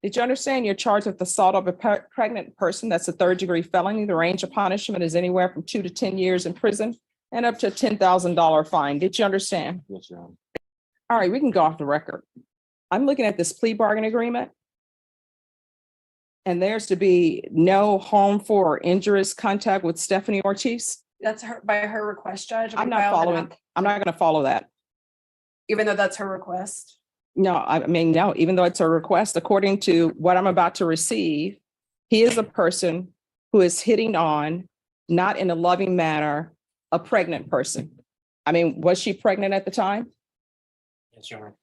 Did you understand you're charged with assault of a pregnant person? That's a third-degree felony. The range of punishment is anywhere from 2 to 10 years in prison and up to a $10,000 fine. Did you understand? Yes, Your Honor. All right, we can go off the record. I'm looking at this plea bargain agreement. And there's to be no harmful or injurious contact with Stephanie Ortiz. That's her by her request, Judge. I'm not following. I'm not going to follow that. Even though that's her request. No, I mean, no, even though it's a request, according to what I'm about to receive, he is a person who is hitting on, not in a loving manner, a pregnant person. I mean, was she pregnant at the time? Yes, Your Honor.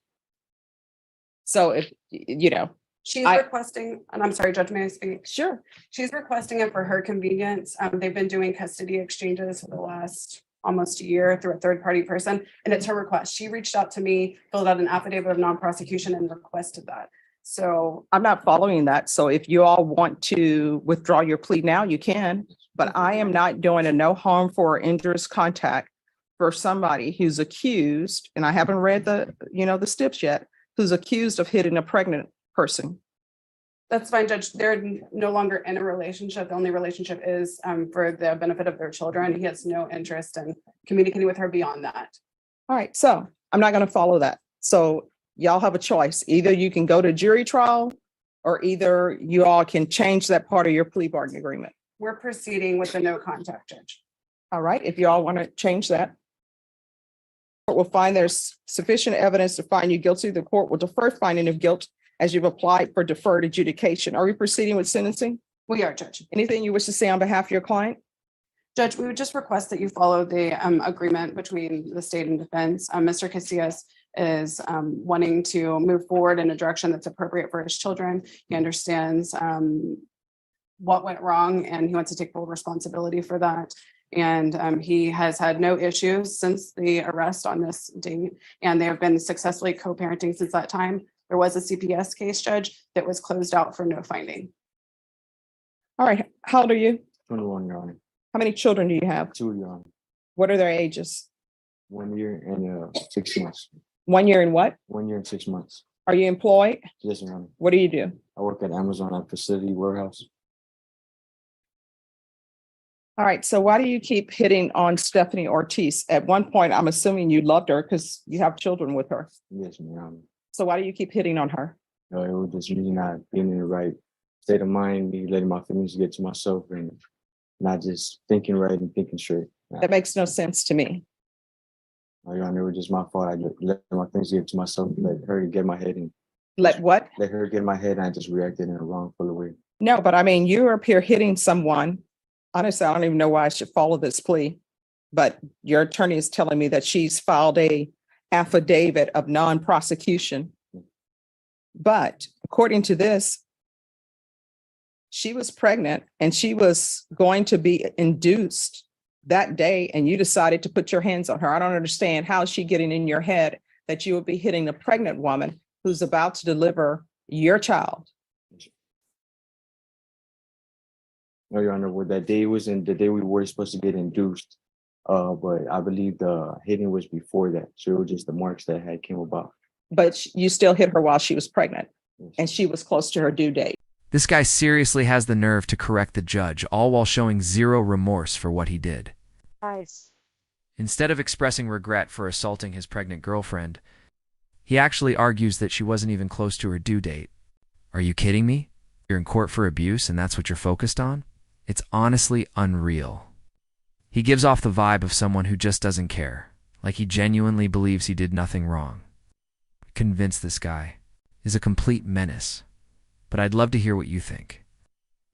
So if, you know. She's requesting, and I'm sorry, Judge, may I speak? Sure. She's requesting it for her convenience. They've been doing custody exchanges for the last almost a year through a third-party person, and it's her request. She reached out to me, filled out an affidavit of non-prosecution and requested that. So I'm not following that. So if you all want to withdraw your plea now, you can, but I am not doing a no harmful or injurious contact for somebody who's accused, and I haven't read the steps yet, who's accused of hitting a pregnant person. that's fine, Judge. They're no longer in a relationship. The only relationship is for the benefit of their children. He has no interest in communicating with her beyond that. All right, so I'm not going to follow that. So y'all have a choice. Either you can go to jury trial or either you all can change that part of your plea bargain agreement. We're proceeding with the no contact, Judge. All right, if you all want to change that. The court will find there's sufficient evidence to find you guilty. The court will defer finding of guilt as you've applied for deferred adjudication. Are we proceeding with sentencing? We are, Judge. Anything you wish to say on behalf of your client? Judge, we would just request that you follow the agreement between the state and defense. Mr. Casillas is wanting to move forward in a direction that's appropriate for his children. He understands what went wrong and he wants to take full responsibility for that. And he has had no issues since the arrest on this date, and they have been successfully co-parenting since that time. There was a CPS case, Judge, that was closed out for no finding. All right, how old are you? 21, Your Honor. How many children do you have? 2, Your Honor. What are their ages? 1 year and 6 months. 1 year and what? 1 year and 6 months. Are you employed? Yes, Your Honor. What do you do? I work at Amazon at facility warehouse. All right, so why do you keep hitting on Stephanie Ortiz? At one point, I'm assuming you loved her because you have children with her. Yes, Your Honor. So why do you keep hitting on her? It was just me not being in the right state of mind, me letting my feelings get to myself and not just thinking right and thinking straight. That makes no sense to me. Your Honor, it was just my fault. I let my things get to myself, let her get my head and Let what? let her get in my head, and I just reacted in a wrongful way. No, but I mean, you're up here hitting someone. Honestly, I don't even know why I should follow this plea, but your attorney is telling me that she's filed a affidavit of non-prosecution. But according to this, she was pregnant and she was going to be induced that day, and you decided to put your hands on her. I don't understand how is she getting in your head that you would be hitting a pregnant woman who's about to deliver your child. No, Your Honor, what that day was in the day we were supposed to get induced. But I believe the hitting was before that. So it was just the marks that had came about. But you still hit her while she was pregnant, Yes. and she was close to her due date. This guy seriously has the nerve to correct the judge, all while showing zero remorse for what he did. Nice. Instead of expressing regret for assaulting his pregnant girlfriend, he actually argues that she wasn't even close to her due date. Are you kidding me? You're in court for abuse and that's what you're focused on? It's honestly unreal. He gives off the vibe of someone who just doesn't care, like he genuinely believes he did nothing wrong. Convinced this guy is a complete menace, but I'd love to hear what you think.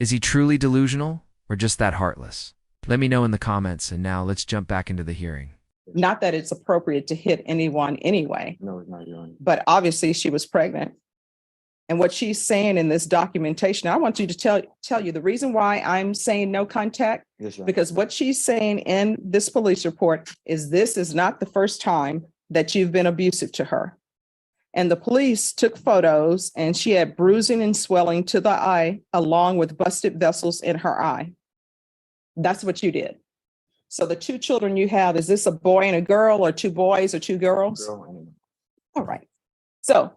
Is he truly delusional or just that heartless? Let me know in the comments, and now let's jump back into the hearing. Not that it's appropriate to hit anyone anyway, No, it's not, Your Honor. but obviously she was pregnant. And what she's saying in this documentation, I want you to tell you the reason why I'm saying no contact, Yes, Your Honor. because what she's saying in this police report is this is not the first time that you've been abusive to her. And the police took photos and she had bruising and swelling to the eye along with busted vessels in her eye. That's what you did. So the 2 children you have, is this a boy and a girl or 2 boys or 2 girls? Girl and All right. So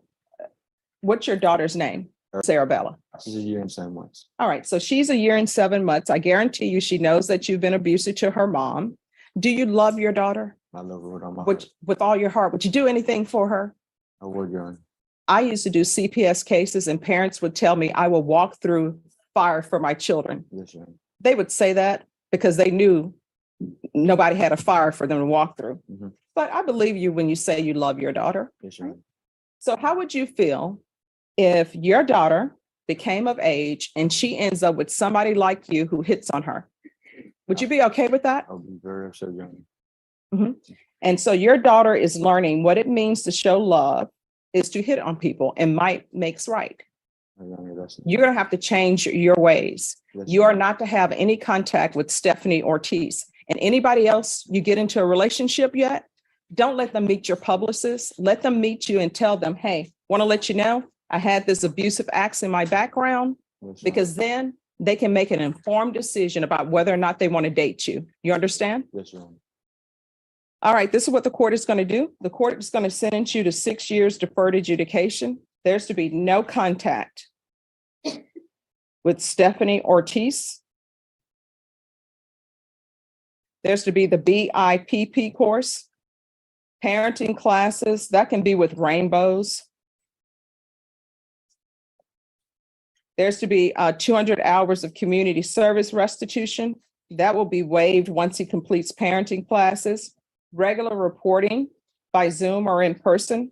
what's your daughter's name? Sarabella. She's a year and 7 months. All right, so she's a year and 7 months. I guarantee you she knows that you've been abusive to her mom. Do you love your daughter? I love her with all my heart. With all your heart? Would you do anything for her? I would, Your Honor. I used to do CPS cases and parents would tell me I will walk through fire for my children. Yes, Your Honor. They would say that because they knew nobody had a fire for them to walk through. Mhm. But I believe you when you say you love your daughter. Yes, Your Honor. So how would you feel if your daughter became of age and she ends up with somebody like you who hits on her? Would you be okay with that? I'll be very upset, Your Honor. And so your daughter is learning what it means to show love is to hit on people, and might makes right. Your Honor, that's You're going to have to change your ways. yes, You Your are Honor. not to have any contact with Stephanie Ortiz. And anybody else you get into a relationship yet, don't let them meet your publicist. Let them meet you and tell them, hey, want to let you know, I had this abusive acts in my background, Yes, Your Honor. because then they can make an informed decision about whether or not they want to date you. You understand? Yes, Your Honor. All right, this is what the court is going to do. The court is going to sentence you to 6 years deferred adjudication. There's to be no contact with Stephanie Ortiz. There's to be the BIPP course, parenting classes. That can be with rainbows. There's to be 200 hours of community service restitution. That will be waived once he completes parenting classes. Regular reporting by Zoom or in person.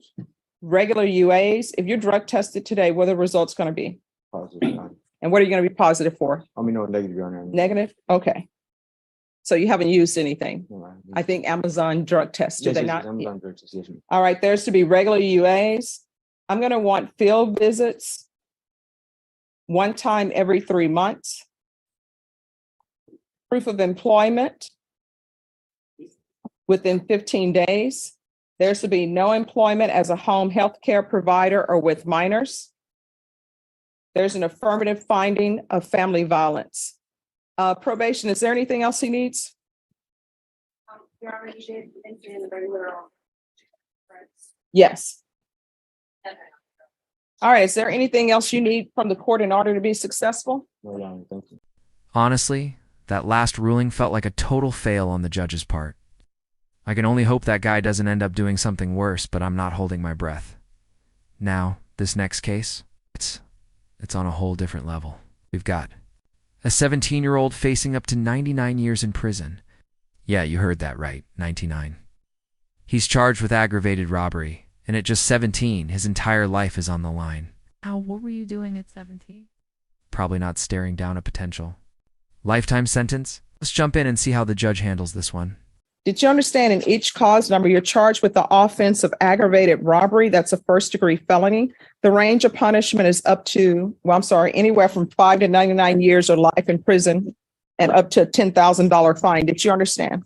Regular UAs. If you're drug tested today, what are the results going to be? Positive, Your Honor. And what are you going to be positive for? I mean, no, negative, Your Honor. Negative? Okay. So you haven't used anything. No, I- I think Amazon drug tests, do Yes, they yes, not? yes, Amazon drugs, yes, yes, Your All right, there's to be regular UAs. I'm going to want field visits one time every 3 months. Proof of employment within 15 days. There's to be no employment as a home health care provider or with minors. There's an affirmative finding of family violence. Probation, is there anything else he needs? You already did mention the regular. Yes. All right, is there anything else you need from the court in order to be successful? Honor. No, Your Honor, thank you. Honestly, that last ruling felt like a total fail on the judge's part. I can only hope that guy doesn't end up doing something worse, but I'm not holding my breath. Now, this next case, it's on a whole different level. We've got a 17-year-old facing up to 99 years in prison. Yeah, you heard that right, 99. He's charged with aggravated robbery, and at just 17, his entire life is on the line. What were you doing at 17? Probably not staring down a potential lifetime sentence. Let's jump in and see how the judge handles this one. Did you understand in each cause number, you're charged with the offense of aggravated robbery? That's a first-degree felony. The range of punishment is anywhere from 5 to 99 years or life in prison and up to a $10,000 fine. Did you understand?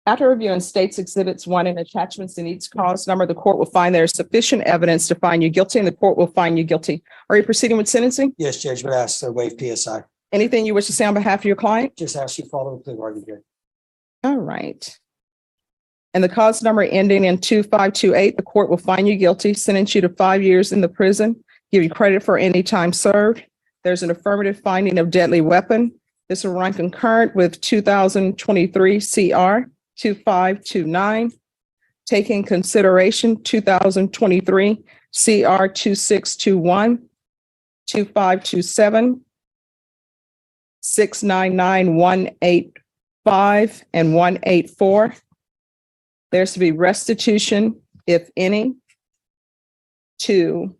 After reviewing states exhibits 1 and attachments in each cause number, the court will find there is sufficient evidence to find you guilty, and the court will find you guilty. Are you proceeding with sentencing? Yes, Judge, but ask to waive PSI. Anything you wish to say on behalf of your client? Just ask you to follow the plea bargain here. All right. And the cause number ending in 2528, the court will find you guilty, sentence you to 5 years in the prison, give you credit for any time served. There's an affirmative finding of deadly weapon. This will run concurrent with 2023 CR 2529. Taking consideration 2023 CR 2621, 2527, 699-185 and 184. There's to be restitution, if any, to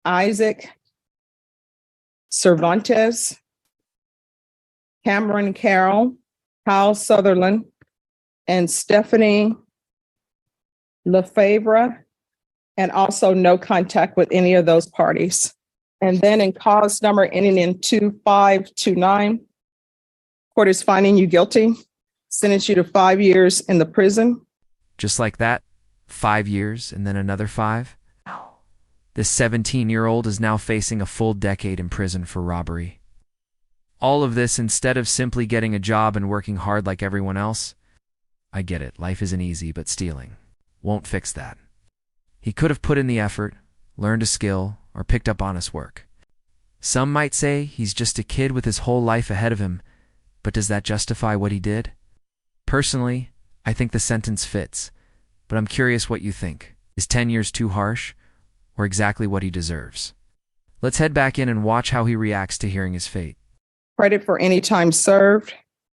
Isaac Cervantes, Cameron Carroll, Kyle Sutherland, and Stephanie Lefebvre, and also no contact with any of those parties. And then in cause number ending in 2529, court is finding you guilty, sentence you to 5 years in the prison. Just like that, 5 years and then another 5. This 17-year-old is now facing a full decade in prison for robbery. All of this instead of simply getting a job and working hard like everyone else. I get it, life isn't easy, but stealing won't fix that. He could have put in the effort, learned a skill, or picked up honest work. Some might say he's just a kid with his whole life ahead of him, but does that justify what he did? Personally, I think the sentence fits, but I'm curious what you think. Is 10 years too harsh, or exactly what he deserves? Let's head back in and watch how he reacts to hearing his fate. Credit for any time served,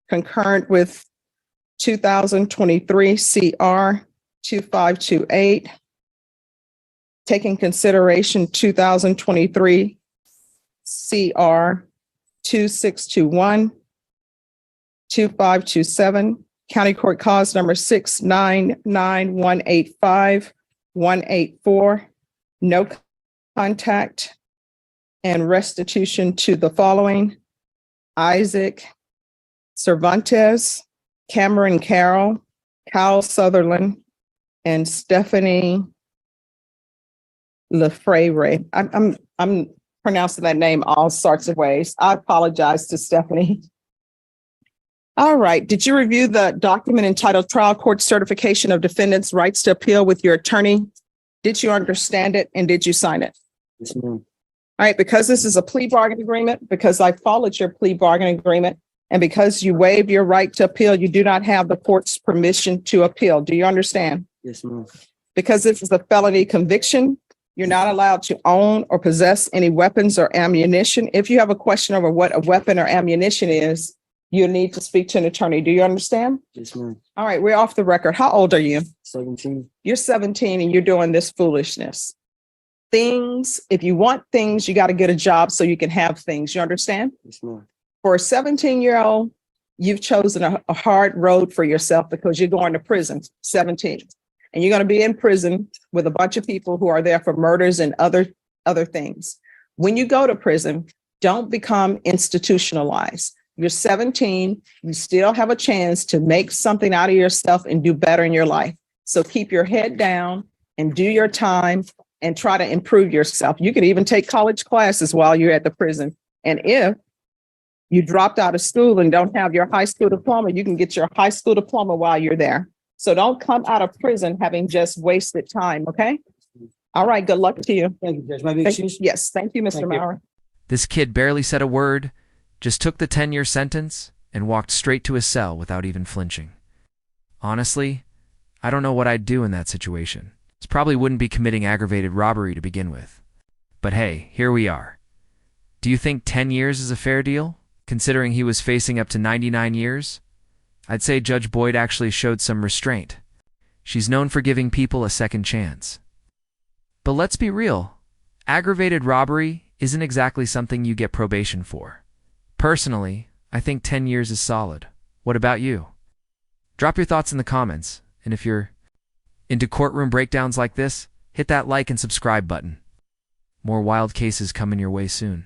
concurrent with 2023 CR 2528. Taking consideration 2023 CR 2621, 2527, County Court Cause number 699185184, no contact and restitution to the following: Isaac Cervantes, Cameron Carroll, Kyle Sutherland, and Stephanie Lefrayre. I'm pronouncing that name all sorts of ways. I apologize to Stephanie. All right. Did you review the document entitled Trial Court Certification of Defendants' Rights to Appeal with your attorney? Did you understand it and did you sign it? Yes, ma'am. All right. Because this is a plea bargain agreement, because I followed your plea bargain agreement, and because you waived your right to appeal, you do not have the court's permission to appeal. Do you understand? Yes, ma'am. Because this is a felony conviction, you're not allowed to own or possess any weapons or ammunition. If you have a question over what a weapon or ammunition is, you need to speak to an attorney. Do you understand? Yes, ma'am. All right, we're off the record. How old are you? 17. You're 17 and you're doing this foolishness. If you want things, you got to get a job so you can have things. You understand? Yes, ma'am. For a 17-year-old, you've chosen a hard road for yourself because you're going to prison, 17. And you're going to be in prison with a bunch of people who are there for murders and other things. When you go to prison, don't become institutionalized. You're 17, you still have a chance to make something out of yourself and do better in your life. So keep your head down and do your time and try to improve yourself. You can even take college classes while you're at the prison. And if you dropped out of school and don't have your high school diploma, you can get your high school diploma while you're there. So don't come out of prison having just wasted time, okay? All right, good luck to you. Thank you, Judge. May I be excused? Yes, thank you, Mr. Thank you. Maurer. This kid barely said a word, just took the 10-year sentence and walked straight to his cell without even flinching. Honestly, I don't know what I'd do in that situation. This probably wouldn't be committing aggravated robbery to begin with. But hey, here we are. Do you think 10 years is a fair deal, considering he was facing up to 99 years? I'd say Judge Boyd actually showed some restraint. She's known for giving people a second chance. But let's be real, aggravated robbery isn't exactly something you get probation for. Personally, I think 10 years is solid. What about you? Drop your thoughts in the comments, and if you're into courtroom breakdowns like this, hit that like and subscribe button. More wild cases coming your way soon.